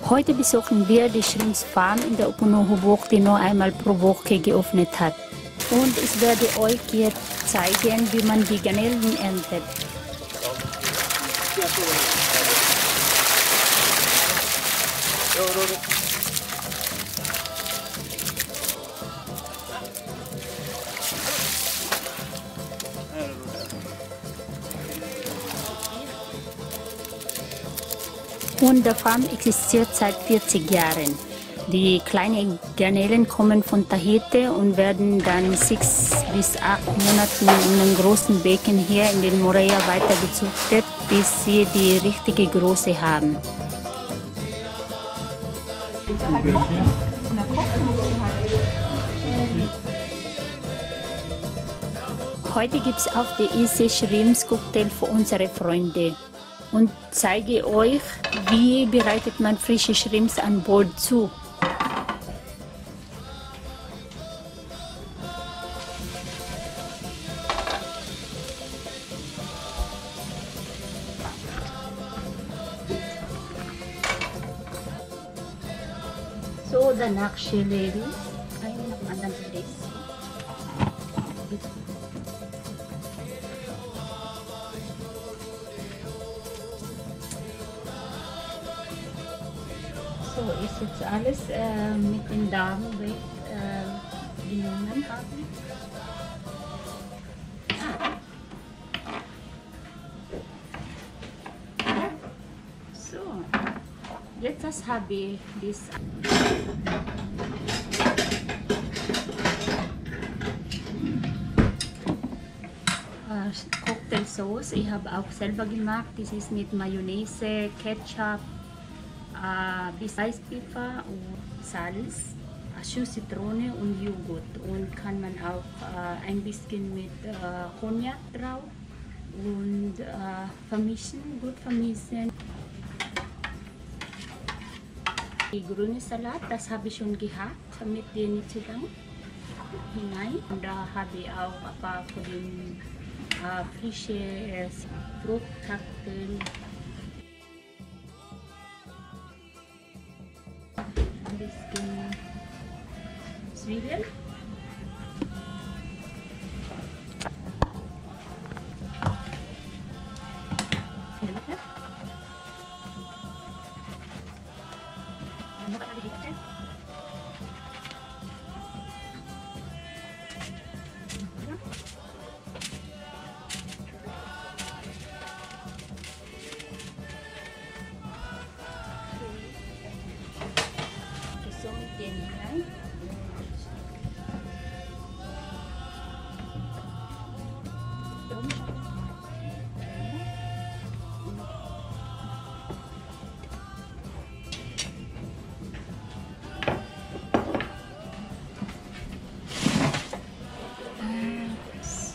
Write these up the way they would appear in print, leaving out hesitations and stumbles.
Heute besuchen wir die Shrimps-Farm in der Opunohu Bucht, die nur einmal pro Woche geöffnet hat. Und ich werde euch jetzt zeigen, wie man die Garnelen erntet. Und die Farm existiert seit 40 Jahren. Die kleinen Garnelen kommen von Tahiti und werden dann 6 bis 8 Monate in einem großen Becken hier in den Moorea weiter gezüchtet, bis sie die richtige Größe haben. Heute gibt es auf der Insel Shrimps Cocktail für unsere Freunde. Und zeige euch, wie bereitet man frische Shrimps an Bord zu. So, danach schälen, einen nach dem anderen Rest. So, ist jetzt alles mit den Darm weggenommen haben. So, jetzt habe ich das. Cocktailsauce, ich habe auch selber gemacht. Das ist mit Mayonnaise, Ketchup, Weißpfeffer und Salz, Schuss Zitrone und Joghurt. Und kann man auch ein bisschen mit Cognac drauf und vermischen, gut vermischen. Die grüne Salat, das habe ich schon gehabt mit den Zwiebeln hinein. Und da habe ich auch ein paar von den frische Fruchtkakteen. Ein bisschen Zwiebeln.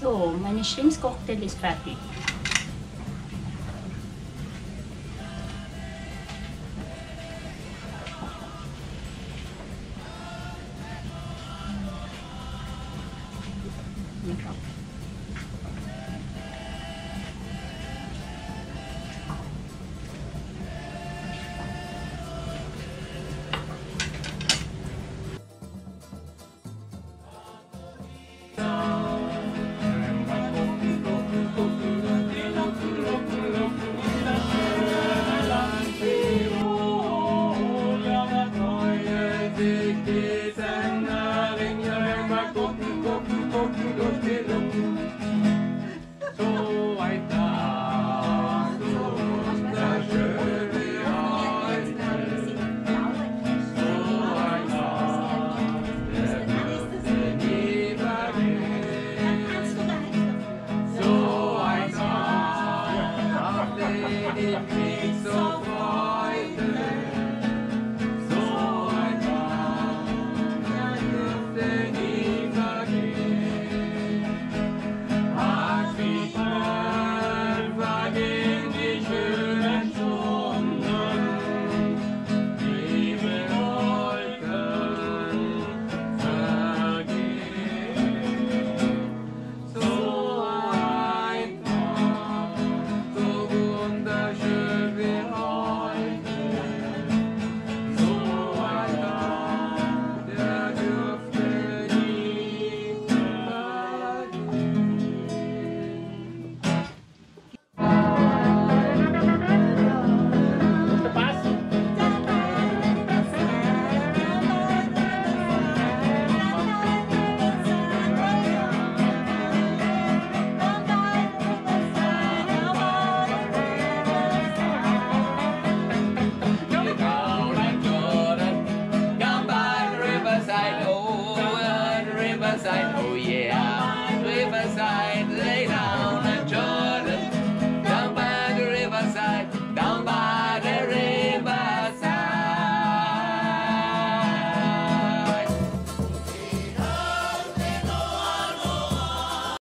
So, meine Shrimps Cocktail ist fertig.